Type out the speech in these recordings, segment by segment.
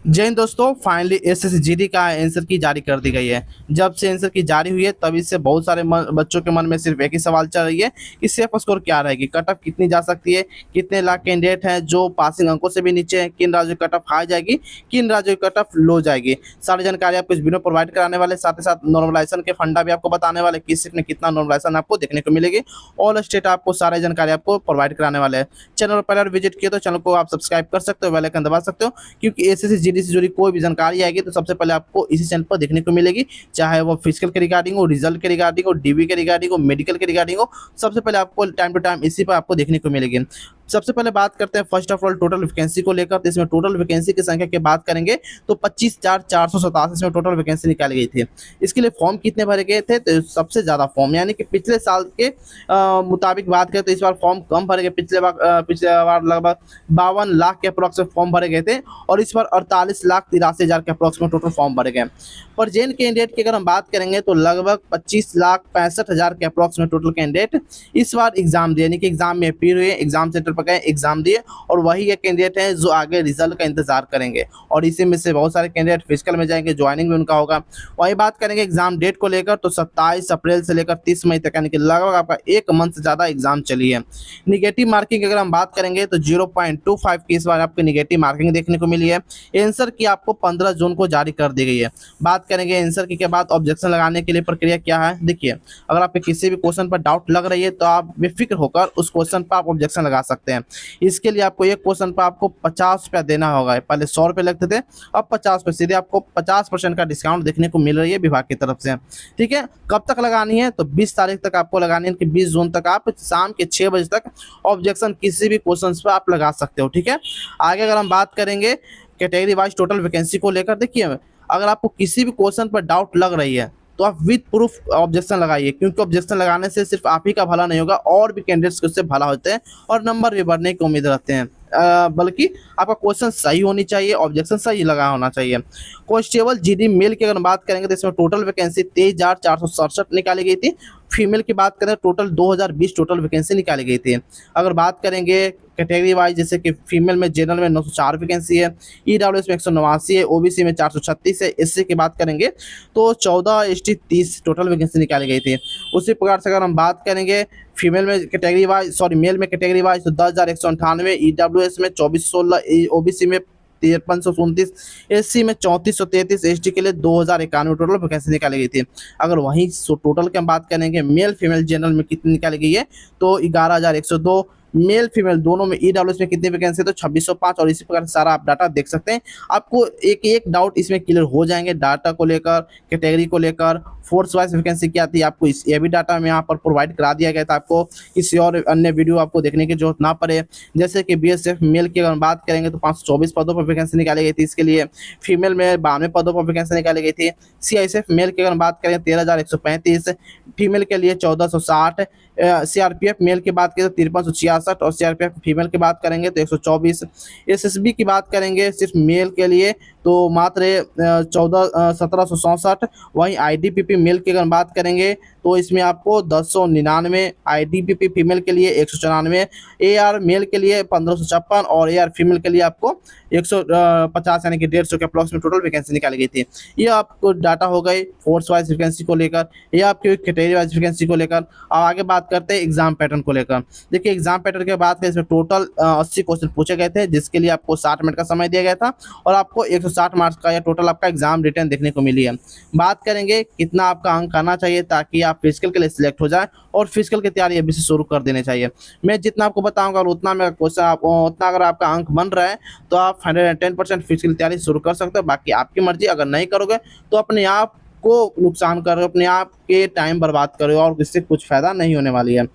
जय हिंद दोस्तों। Finally SSGD का आंसर की जारी कर दी गई है। जब से आंसर की जारी हुई है तभी से बहुत सारे बच्चों के मन में सिर्फ एक ही सवाल चल रही है कि सेफ स्कोर क्या रहेगी, कट ऑफ कितनी जा सकती है, कितने लाख कैंडिडेट हैं जो पासिंग अंकों से भी नीचे हैं, किन राज्यों की कट ऑफ हाई जाएगी, किन राज्यों की कट ऑफ लो जाएगी। सारी जानकारी आपको इस वीडियो प्रोवाइड कराने वाले, साथ ही साथ नॉर्मलाइजेशन के फंडा भी आपको बताने वाले, किस स्टेट में कितना नॉर्मलाइजेशन आपको देखने को मिलेगी। ऑल स्टेट आपको सारी जानकारी आपको प्रोवाइड कराने वाले हैं। चैनल पर पहले विजिट किए तो चैनल को आप सब्सक्राइब कर सकते हो, बेल आइकन दबा सकते हो, क्योंकि एसएससी जीडी से जुड़ी कोई भी जानकारी आएगी तो सबसे पहले आपको इसी चैनल पर देखने को मिलेगी। चाहे वो फिजिकल के रिगार्डिंग हो, रिजल्ट के रिगार्डिंग हो, डीबी के रिगार्डिंग हो, मेडिकल के रिगार्डिंग हो, सबसे पहले आपको टाइम टू टाइम इसी पर आपको देखने को मिलेगी। सबसे पहले बात करते हैं first of all total vacancy को लेकर। तो इसमें टोटल वैकेंसी की संख्या की बात करेंगे तो 25,487 इसमें टोटल वैकेंसी निकाली गई थी। इसके लिए फॉर्म कितने भरे गए थे, तो सबसे ज़्यादा फॉर्म, यानी कि पिछले साल के मुताबिक बात करें तो इस बार फॉर्म कम भरे गए। पिछले बार लगभग 52 लाख के अप्रॉक्स फॉर्म भरे गए थे और इस बार 48,83,000 के अप्रॉक्स में टोटल फॉर्म भरे गए। पर जेन कैंडिडेट की अगर हम बात करेंगे तो लगभग 25,65,000 के अप्रॉक्स में टोटल कैंडिडेट इस बार एग्जाम दिए, यानी कि एग्जाम में अपीयर हुए, एग्जाम सेंटर पर गए, एग्जाम दिए, और वही ये कैंडिडेट हैं जो आगे रिजल्ट का इंतजार करेंगे। और इसी में से बहुत सारे कैंडिडेट फिजिकल में जाएंगे, ज्वाइनिंग भी उनका होगा। वही बात करेंगे एग्जाम डेट को लेकर तो 27 अप्रैल से लेकर 30 मई तक, यानी कि लगभग आपका एक मंथ से ज़्यादा एग्जाम चली है। निगेटिव मार्किंग अगर हम बात करेंगे तो 0.25 की इस बार आपकी निगेटिव मार्किंग देखने को मिली है। आंसर की आपको 15 जून को जारी कर दी गई है। बात करेंगे आंसर की के बाद ऑब्जेक्शन लगाने के लिए प्रक्रिया क्या है। देखिए, अगर आपके किसी भी क्वेश्चन पर डाउट लग रही है तो आप बेफिक्र होकर उस क्वेश्चन पर आप ऑब्जेक्शन लगा सकते हैं। इसके लिए आपको एक क्वेश्चन पर आपको 50 रुपया देना होगा। पहले 100 रुपये लगते थे, अब 50 रुपये, सीधे आपको 50% का डिस्काउंट देखने को मिल रही है विभाग की तरफ से। ठीक है, कब तक लगानी है तो 20 तारीख तक आपको लगानी है, कि 20 जून तक आप शाम के 6 बजे तक ऑब्जेक्शन किसी भी क्वेश्चन पर आप लगा सकते हो। ठीक है, आगे अगर हम बात करेंगे कैटेगरी वाइज टोटल वैकेंसी को लेकर, देखिए अगर आपको किसी भी क्वेश्चन पर डाउट लग रही है तो आप विद प्रूफ ऑब्जेक्शन लगाइए, क्योंकि ऑब्जेक्शन लगाने से सिर्फ आप ही का भला नहीं होगा, और भी कैंडिडेट्स उससे भला होते हैं और नंबर भी बढ़ने की उम्मीद रहते हैं। बल्कि आपका क्वेश्चन सही होनी चाहिए, ऑब्जेक्शन सही लगा होना चाहिए। कांस्टेबल जीडी मेल की अगर बात करेंगे तो इसमें टोटल वैकेंसी 23,467 निकाली गई थी। फीमेल की बात करें टोटल 2020 टोटल वैकेंसी निकाली गई थी। अगर बात करेंगे कैटेगरी वाइज, जैसे कि फीमेल में जनरल में 904 वैकेंसी है, ईडब्ल्यूएस में 189 है, ओबीसी में 436 है, एससी की बात करेंगे तो 14, एसटी 30 टोटल वैकेंसी निकाली गई थी। उसी प्रकार से अगर हम बात करेंगे फीमेल में कैटेगरी वाइज, सॉरी मेल में कैटेगरी वाइज तो 10,198, ईडब्ल्यूएस में 2416, ओबीसी में 5329, एससी में 3433, एसटी के लिए 2,091 टोटल वैकेंसी निकाली गई थी। अगर वहीं टोटल की हम बात करेंगे मेल फीमेल जनरल में कितनी निकाली गई है तो 11,102, मेल फीमेल दोनों में ईडब्ल्यूएस में कितनी वैकेंसी है तो 2605, और इसी प्रकार से सारा आप डाटा देख सकते हैं। आपको एक एक डाउट इसमें क्लियर हो जाएंगे, डाटा को लेकर, कैटेगरी को लेकर, फोर्स वाइज वैकेंसी क्या थी, आपको इस ये भी डाटा में यहाँ पर प्रोवाइड करा दिया गया था। आपको किसी और अन्य वीडियो आपको देखने की जरूरत ना पड़े। जैसे कि बीएसएफ मेल की अगर बात करेंगे तो 524 पदों पर वैकेंसी निकाली गई थी इसके लिए। फीमेल में 92 पदों पर वैकेंसी निकाली गई थी। सीआईएसएफ मेल की अगर बात करें 13,135, फीमेल के लिए 1,460, सीआरपीएफ मेल की बात करें तो 5366, और सीआरपीएफ फीमेल की बात करेंगे तो 124। एसएसबी की बात करेंगे सिर्फ मेल के लिए तो मात्र 1764। वहीं आईटीबीपी मेल की अगर बात करेंगे तो इसमें आपको 1099, आईटीबीपी फीमेल के लिए 194, एआर मेल के लिए 1556, और एआर फीमेल के लिए आपको 150, यानी कि 150 के अप्रॉक्स में टोटल वैकेंसी निकाली गई थी। ये आपको डाटा हो गई फोर्स वाइज वैकेंसी को लेकर, ये आपकी कैटेगरी वाइज वैकेंसी को लेकर। अब आगे बात करते हैं एग्जाम पैटर्न को लेकर। देखिए, एग्जाम पैटर्न की बात करें इसमें टोटल 80 क्वेश्चन पूछे गए थे, जिसके लिए आपको 60 मिनट का समय दिया गया था, और आपको 160 मार्क्स का या टोटल आपका एग्जाम रिटर्न देखने को मिली है। बात करेंगे कितना आपका अंक आना चाहिए ताकि आप फिजिकल के लिए सिलेक्ट हो जाए, और फिजिकल की तैयारी अभी से शुरू कर देनी चाहिए। मैं जितना आपको बताऊंगा और उतना में क्वेश्चन आप उतना अगर आपका अंक बन रहा है तो आप 110% फिजिकल तैयारी शुरू कर सकते हो। बाकी आपकी मर्जी, अगर नहीं करोगे तो अपने आप को नुकसान करो, अपने आप के टाइम बर्बाद करो, और इससे कुछ फायदा नहीं होने वाली है।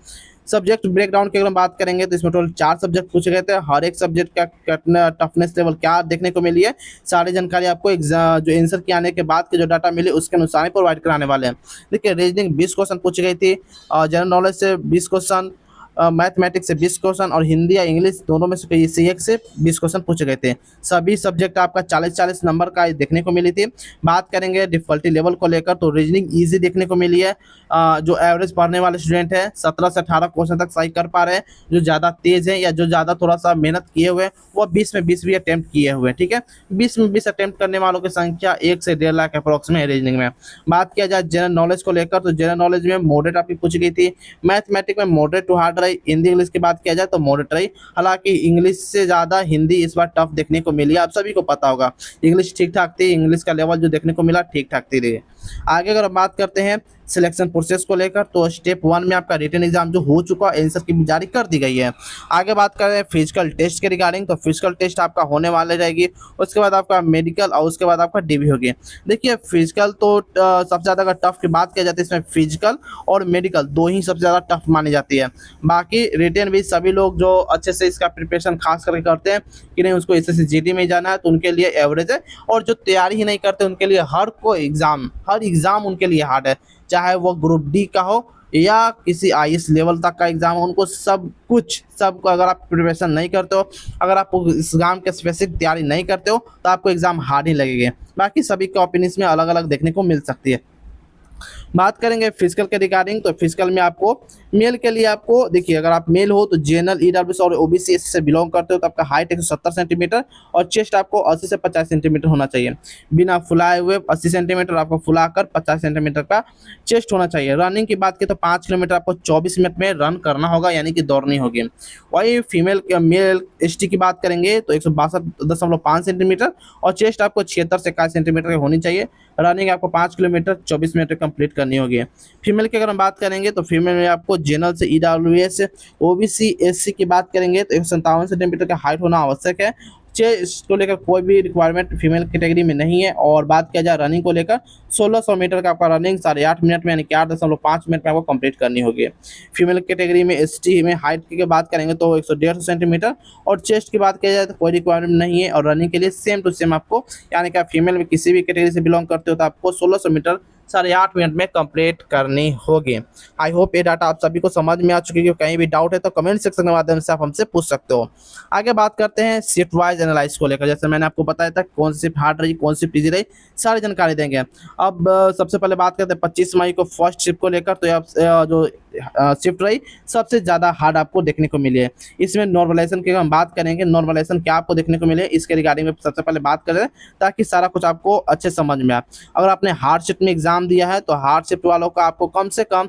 सब्जेक्ट ब्रेकडाउन की अगर हम बात करेंगे तो इसमें टोटल 4 सब्जेक्ट पूछे गए थे। हर एक सब्जेक्ट का टफनेस लेवल क्या देखने को मिली है, सारी जानकारी आपको एग्जाम जो आंसर के आने के बाद के जो डाटा मिले उसके अनुसार ही प्रोवाइड कराने वाले हैं। देखिए, रीजनिंग 20 क्वेश्चन पूछी गई थी, जनरल नॉलेज से 20 क्वेश्चन, मैथमेटिक्स से 20 क्वेश्चन और हिंदी या इंग्लिश दोनों में से किसी एक से 20 क्वेश्चन पूछे गए थे। सभी सब्जेक्ट आपका 40-40 नंबर का देखने को मिली थी। बात करेंगे डिफिकल्टी लेवल को लेकर तो रीजनिंग ईजी देखने को मिली है। जो एवरेज पढ़ने वाले स्टूडेंट हैं 17 से 18 क्वेश्चन तक सही कर पा रहे हैं। जो ज़्यादा तेज़ हैं या जो ज़्यादा थोड़ा सा मेहनत किए हुए हैं वो 20 में 20 भी अटैम्प्ट किए हुए हैं। ठीक है, 20 में 20 अटैम्प्ट करने वालों की संख्या 1 से 1.5 लाख अप्रॉक्स में है रीजनिंग में। बात किया जाए जनरल नॉलेज को लेकर तो जनरल नॉलेज में मॉडरेट आपकी पूछी गई थी। मैथमेटिक्स में मॉडरेट टू हार्ड रही। हिंदी इंग्लिश की बात किया जाए तो मॉडरेट रही। हालांकि इंग्लिश से ज़्यादा हिंदी इस बार टफ देखने को मिली, आप सभी को पता होगा। इंग्लिश ठीक ठाक थी, इंग्लिश का लेवल जो देखने को मिला ठीक ठाक थी रही। आगे अगर हम बात करते हैं सिलेक्शन प्रोसेस को लेकर तो स्टेप 1 में आपका रिटन एग्जाम जो हो चुका है आंसर की भी जारी कर दी गई है। आगे बात करें फिजिकल टेस्ट के रिगार्डिंग तो फिजिकल टेस्ट आपका होने वाले रहेगी। उसके बाद आपका मेडिकल और उसके बाद आपका डीबी होगी। देखिए फिजिकल तो सबसे ज़्यादा अगर टफ की बात की जाती है इसमें फिजिकल और मेडिकल दो ही सबसे ज़्यादा टफ मानी जाती है। बाकी रिटन भी सभी लोग जो अच्छे से इसका प्रिपरेशन खास करके करते हैं कि नहीं उसको एसएससी जीडी में जाना है तो उनके लिए एवरेज है, और जो तैयारी ही नहीं करते उनके लिए हर एग्ज़ाम उनके लिए हार्ड है। चाहे वो ग्रुप डी का हो या किसी आईएएस लेवल तक का एग्जाम हो, उनको सबको अगर आप प्रिपरेशन नहीं करते हो, अगर आप इस एग्जाम के स्पेसिफिक तैयारी नहीं करते हो तो आपको एग्जाम हार्ड ही लगेंगे। बाकी सभी के ओपिनियंस में अलग अलग देखने को मिल सकती है। बात करेंगे फिजिकल के रिगार्डिंग तो फिजिकल में आपको मेल के लिए आपको देखिए अगर आप मेल हो तो जनरल ईडब्ल्यूएस और ओबीसी एससी से बिलोंग करते हो तो आपका हाइट 170 सेंटीमीटर और चेस्ट आपको 80 से 50 सेंटीमीटर होना चाहिए। बिना फुलाए हुए 80 सेंटीमीटर, आपको फुलाकर 50 सेंटीमीटर का चेस्ट होना चाहिए। रनिंग की बात की तो 5 किलोमीटर आपको 24 मिनट में रन करना होगा, यानी कि दौड़नी होगी। वही मेल एसटी की बात करेंगे तो 162.5 सेंटीमीटर और चेस्ट आपको 76 से 71 सेंटीमीटर की होनी चाहिए। रनिंग आपको 5 किलोमीटर 24 मिनट में कंप्लीट करनी होगी। फीमेल की अगर हम बात करेंगे तो फीमेल में आपको जनरल से ईडब्ल्यूएस ओबीसी एससी की बात करेंगे तो 157 सेंटीमीटर का हाइट होना आवश्यक है। इसको लेकर कोई भी रिक्वायरमेंट फीमेल कैटेगरी में नहीं है। और बात किया जाए रनिंग को लेकर 1600 मीटर का आपका रनिंग 8.5 मिनट में यानी कि 8.5 मिनट में आपको कंप्लीट करनी होगी। फीमेल कैटेगरी में एसटी में हाइट की बात करेंगे तो 150 सेंटीमीटर और चेस्ट की बात किया जाए तो कोई रिक्वायरमेंट नहीं है। और रनिंग के लिए सेम टू सेम आपको यानी कि आप फीमेल में किसी भी कैटेगरी से बिलोंग करते हो तो आपको 1600 मीटर 8.5 मिनट में कंप्लीट करनी होगी। आई होप ये डाटा आप सभी को समझ में आ चुकी है। कहीं भी डाउट है तो कमेंट सेक्शन के माध्यम से आप हमसे पूछ सकते हो। आगे बात करते हैं शिफ्ट वाइज एनालाइज को लेकर। जैसे मैंने आपको बताया था कौन सी शिफ्ट हार्ड रही, कौन सी इजी रही, सारी जानकारी देंगे। अब सबसे पहले बात करते हैं 25 मई को फर्स्ट शिफ्ट को लेकर। तो जो शिफ्ट रही सबसे ज़्यादा हार्ड आपको देखने को मिली है। इसमें नॉर्मलाइजेशन की हम बात करेंगे, नॉर्मलाइजेशन क्या आपको देखने को मिले इसके रिगार्डिंग में सबसे पहले बात करें ताकि सारा कुछ आपको अच्छे समझ में आए। अगर आपने हार्ड शिफ्ट में एग्जाम दिया है तो हार्ड शिफ्ट वालों का आपको कम से कम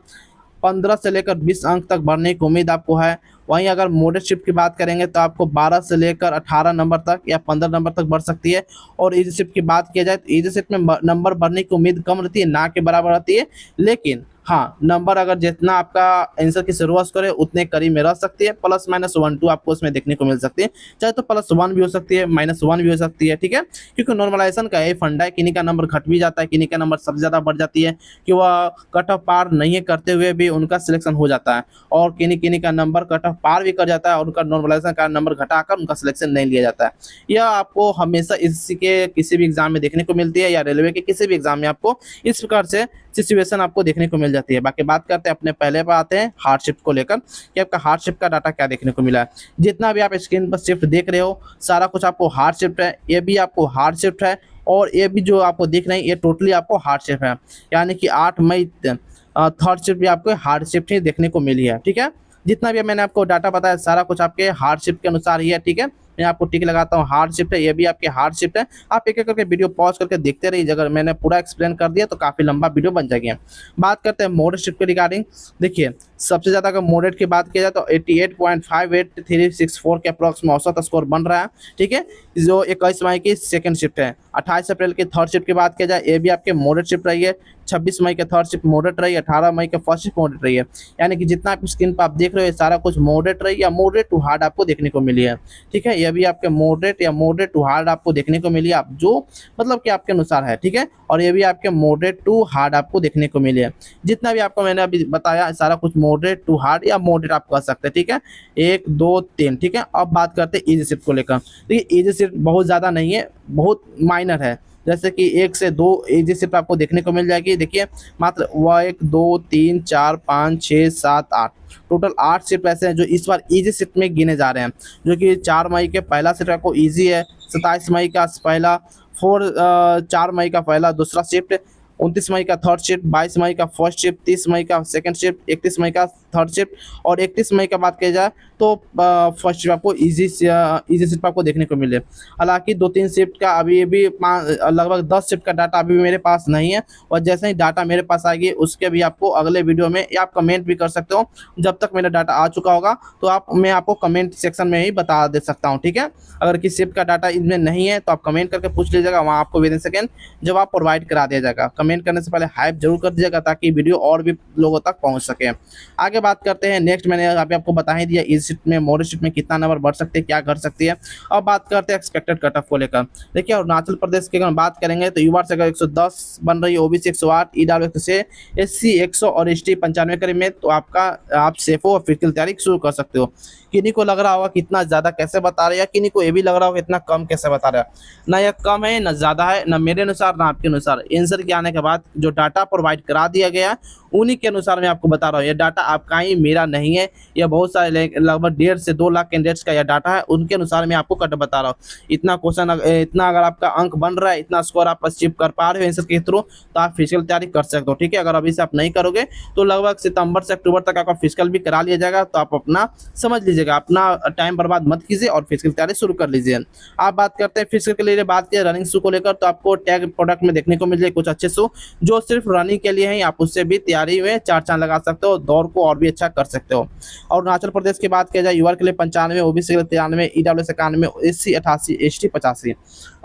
15 से लेकर 20 अंक तक बढ़ने की उम्मीद आपको है। वहीं अगर मॉडरेट शिफ्ट की बात करेंगे तो आपको 12 से लेकर 18 नंबर तक या 15 नंबर तक बढ़ सकती है। और इजी शिफ्ट की बात किया जाए तो इजी शिफ्ट में नंबर बढ़ने की उम्मीद कम रहती है, ना के बराबर रहती है। लेकिन हाँ, नंबर अगर जितना आपका आंसर की शुरुआत करे उतने करीब में रह सकती है। +-1-2 आपको उसमें देखने को मिल सकती है, चाहे तो +1 भी हो सकती है, -1 भी हो सकती है। ठीक है, क्योंकि नॉर्मलाइजेशन का यही फंडा है, किन्हीं का नंबर घट भी जाता है, किन्हीं का नंबर सबसे ज़्यादा बढ़ जाती है कि वह कट ऑफ पार नहीं करते हुए भी उनका सिलेक्शन हो जाता है, और किन्हीं का नंबर कट ऑफ पार भी कर जाता है और उनका नॉर्मलाइजेशन का नंबर घटाकर उनका सिलेक्शन नहीं लिया जाता है। यह आपको हमेशा इसी के किसी भी एग्जाम में देखने को मिलती है या रेलवे के किसी भी एग्जाम में आपको इस प्रकार से सिचुएशन आपको देखने को मिल जाती है। बाकी बात करते हैं अपने पहले पर आते हैं हार्ड शिफ्ट को लेकर कि आपका हार्ड शिफ्ट का डाटा क्या देखने को मिला है। जितना भी आप स्क्रीन पर शिफ्ट देख रहे हो सारा कुछ आपको हार्ड शिफ्ट है, ये भी आपको हार्ड शिफ्ट है और ये भी जो आपको दिख रहे हैं ये टोटली आपको हार्ड शिफ्ट है। यानी कि 8 मई थर्ड शिफ्ट भी आपको हार्ड शिफ्ट ही देखने को मिली है। ठीक है, जितना भी मैंने आपको डाटा बताया सारा कुछ आपके हार्ड शिफ्ट के अनुसार ही है। ठीक है, मैं आपको टिक लगाता हूँ, हार्ड शिफ्ट है, ये भी आपके हार्ड शिफ्ट है। आप एक एक करके वीडियो पॉज करके देखते रहिए, अगर मैंने पूरा एक्सप्लेन कर दिया तो काफ़ी लंबा वीडियो बन जाएगी। बात करते हैं मॉडरेट शिफ्ट के रिगार्डिंग। देखिए सबसे ज़्यादा अगर मॉडरेट की बात की जाए तो 88.58364 के अप्रॉक्स में औसत स्कोर बन रहा है। ठीक है, जो 21 मई की सेकंड शिफ्ट है। 28 अप्रैल की थर्ड शिफ्ट की बात की जाए ये भी आपके मॉडरेट शिफ्ट रही है। 26 मई के थर्ड शिफ्ट मॉडरेट रही है। 18 मई के फर्स्ट शिफ्ट मॉडरेट रही है। यानी कि जितना आप स्क्रीन पर आप देख रहे हो सारा कुछ मॉडरेट रही या मॉडरेट टू हार्ड आपको देखने को मिली है। ठीक है, यह भी आपके मॉडरेट या मॉडरेट टू हार्ड आपको देखने को मिली है, आप जो मतलब कि आपके अनुसार है। ठीक है, और ये भी आपके मॉडरेट टू हार्ड आपको देखने को मिली है। जितना भी आपको मैंने अभी बताया सारा कुछ मॉडरेट टू हार्ड या मॉडरेट आप कह सकते हैं। ठीक है, 1 2 3। ठीक है, अब बात करते हैं इजी शिफ्ट को लेकर। देखिए इजी शिफ्ट बहुत ज़्यादा नहीं है, बहुत माइनर है। जैसे कि 1 से 2 ईजी शिफ्ट आपको देखने को मिल जाएगी। देखिए मात्र 1 2 3 4 5 6 7 8 टोटल 8 शिफ्ट ऐसे हैं जो इस बार ईजी शिफ्ट में गिने जा रहे हैं, जो कि 4 मई के पहला शिफ्ट आपको ईजी है, 27 मई का पहला, 4 मई का पहला दूसरा शिफ्ट, 29 मई का थर्ड शिफ्ट, 22 मई का फर्स्ट शिफ्ट, 30 मई का सेकंड शिफ्ट, 31 मई का थर्ड शिफ्ट और 31 मई का बात किया जाए तो फर्स्ट शिफ्ट आपको ईजी शिफ्ट आपको देखने को मिले। हालांकि 2-3 शिफ्ट का अभी भी लगभग 10 शिफ्ट का डाटा अभी मेरे पास नहीं है, और जैसे ही डाटा मेरे पास आएगी उसके भी आपको अगले वीडियो में, या आप कमेंट भी कर सकते हो जब तक मेरा डाटा आ चुका होगा, तो मैं आपको कमेंट सेक्शन में ही बता दे सकता हूँ, ठीक है। अगर किसी शिफ्ट का डाटा इनमें नहीं है तो आप कमेंट करके पूछ लीजिएगा, वहाँ आपको विद इन सेकेंड जवाब प्रोवाइड करा दिया जाएगा। कमेंट करने से पहले हाइप जरूर कर दीजिएगा ताकि वीडियो और भी लोगों तक पहुँच सके। आगे बात करते हैं नेक्स्ट, मैंने अभी आपको बता ही दिया इस शिफ्ट में, मॉडल शिफ्ट में कितना नंबर बढ़ सकते हैं, क्या घट सकती है। अब बात करते हैं एक्सपेक्टेड कट ऑफ को लेकर। देखिए अरुणाचल प्रदेश की अगर बात करेंगे तो युवा से अगर 110 बन रही है, ओबीसी 108, ईडब्ल्यूएस से एससी 100 और एसटी 95 करीब में, तो आप सेफ हो और फिजिकल तैयारी शुरू कर सकते हो। किन्हीं को लग रहा होगा कितना ज़्यादा कैसे बता रहे हैं, या किन्हीं को ये भी लग रहा होगा इतना कम कैसे बता रहा है। ना यह कम है ना ज़्यादा है, ना मेरे अनुसार ना आपके अनुसार। आंसर के आने के बाद जो डाटा प्रोवाइड करा दिया गया है उन्हीं के अनुसार मैं आपको बता रहा हूँ। यह डाटा आपका ही, मेरा नहीं है। यह बहुत सारे लगभग 1.5 से 2 लाख कैंडिडेट्स का यह डाटा है, उनके अनुसार मैं आपको कट बता रहा हूँ। इतना अगर आपका अंक बन रहा है, इतना स्कोर आप अचीव कर पा रहे हो आंसर के थ्रू, तो आप फिजिकल तैयारी कर सकते हो, ठीक है। अगर अभी से आप नहीं करोगे तो लगभग सितंबर से अक्टूबर तक आपका फिजिकल भी करा लिया जाएगा, तो आप अपना समझ लीजिएगा, अपना टाइम बर्बाद मत कीजिए और फिजिकल तैयारी शुरू कर लीजिए। आप बात करते हैं फिजिकल के लिए, बात किया रनिंग शू को लेकर, तो आपको टैग प्रोडक्ट में देखने को मिल जाए कुछ अच्छे शू जो सिर्फ रनिंग के लिए हैं। आप उससे भी तैयारी में 4 चांद लगा सकते हो, दौड़ को और भी अच्छा कर सकते हो। और अरुणाचल प्रदेश की बात किया जाए, युवा के लिए 95, ओबीसी के लिए 93, ईडब्ल्यूएस 91, एससी 88, एसटी 85।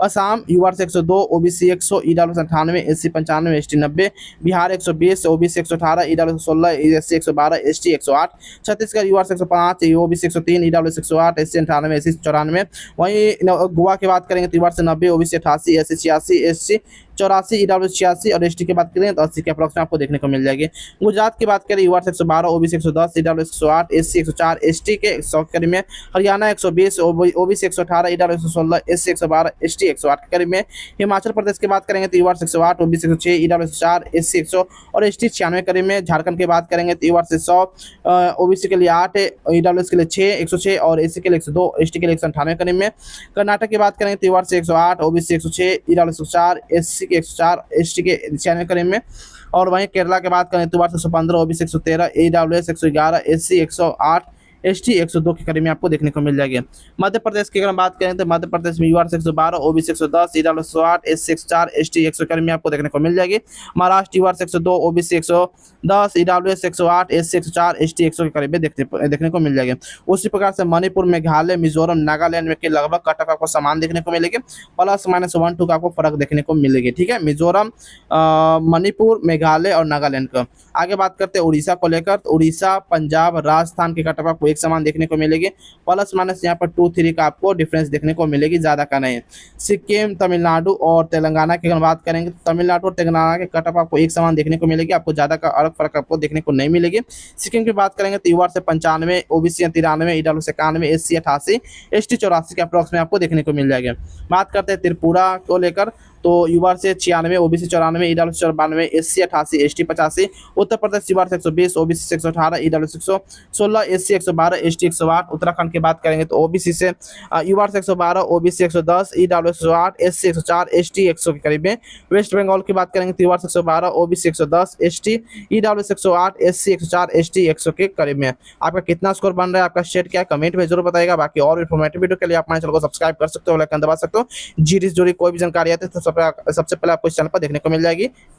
असम युवा से 102, OBC 100, EWS 98, SC 95, ST 90। Bihar 120, OBC 118, EWS 16, SC 112, ST 108। Chhattisgarh युवा से 105, ओबीसी 103, ईडब्ल्यूएस 108, एससी 98, एससी 94। वहीं गोवा की बात करेंगे तो युवा से 90, ओबीसी 88, एससी 86, एससी 84, ईडब्ल्यूएस 86 और एसटी की बात करें तो 80 के अप्रॉक्स में आपको देखने को मिल जाएगी। गुजरात की बात करें, युवा 112, ओबीसी 110, ईडब्ल्यूएस 108, एससी 104, एसटी के 100 के करीब में। Haryana 120, OBC 118, EWS 116, SC 112, ST 108 के करीब में। हिमाचल प्रदेश की बात करेंगे तो युवा 108, ओबीसी 106, ईडब्ल्यूएस 4, एससी 100 और एसटी 96 करीब में। झारखंड की बात करेंगे तो युवा 100, ओबीसी के लिए 8, ईडब्ल्यूएस के लिए 6, 106 और एससी के लिए 102, एसटी के लिए 198 करीब में। कर्नाटक की बात करेंगे तो युवा से 108, ओबीसी 106, ईडब्ल्यूएस 104, एससी के 104, एसटी के 96 करीब में। और वहीं केरला की बात करें तो 115, ओबीसी 113, ईडब्ल्यूएस 111, एससी 108, एसटी 102 के करीब में आपको देखने को मिल जाएगी। मध्य प्रदेश की अगर हम बात करें तो मध्य प्रदेश में UR 112, OBC 110, EWS 108, SC 104, ST 100 करीब में आपको देखने को मिल जाएगी। Maharashtra UR 102, OBC 110, EWS 108, SC 104, ST 100 के करीब में देखने को मिल जाएगी। उसी प्रकार से मणिपुर, मेघालय, मिजोरम, नागालैंड में के लगभग कट ऑफ आपको समान देखने को मिलेगी, ±1-2 का आपको फर्क देखने को मिलेगी, ठीक है। मिजोरम, मणिपुर, मेघालय और नागालैंड का। आगे बात करते हैं उड़ीसा को लेकर, तो उड़ीसा, पंजाब, राजस्थान की कट ऑफ आपको एक समान देखने को मिलेगी, ± यहाँ पर 2-3 का आपको डिफरेंस देखने को मिलेगी, ज़्यादा का नहीं। सिक्किम, तमिलनाडु और तेलंगाना की अगर बात करेंगे तो तमिलनाडु और तेलंगाना के कट ऑफ आपको एक समान देखने को मिलेगी, आपको ज़्यादा का अलग फर्क आपको देखने को नहीं मिलेगी। सिक्किम की बात करेंगे तो यूआर से 95, ओबीसी 93, ईडब्ल्यूएस 91, एससी 88, एसटी 84 के अप्रॉक्स में आपको देखने को मिल जाएगी। बात करते हैं त्रिपुरा को लेकर, तो युवा से 96, OBC 94, EWS 94, SC 88, ST 85। Uttar Pradesh युवा से 120, OBC 118, EWS 116, SC 112, ST 108। Uttarakhand की बात करेंगे तो ओबीसी से युवा से 112, ओबीसी 110, ईडब्ल्यूएस 108, एससी 104, एसटी 100 के करीब में। वेस्ट बंगाल की बात करेंगे तो युवा से 112, OBC 110, ST, EWS 108, SC 104, ST 100 के करीब में। आपका कितना स्कोर बन रहा है, आपका स्टेट क्या है, कमेंट में जरूर बताएगा। बाकी और इन्फॉर्मेटिव वीडियो के लिए आप हमारे चैनल को सब्सक्राइब कर सकते हो, लाइक दबा सकते हो। जीडी से जुड़ी कोई भी जानकारी आती है तो सबसे पहले आपको इस चैनल पर देखने को मिल जाएगी।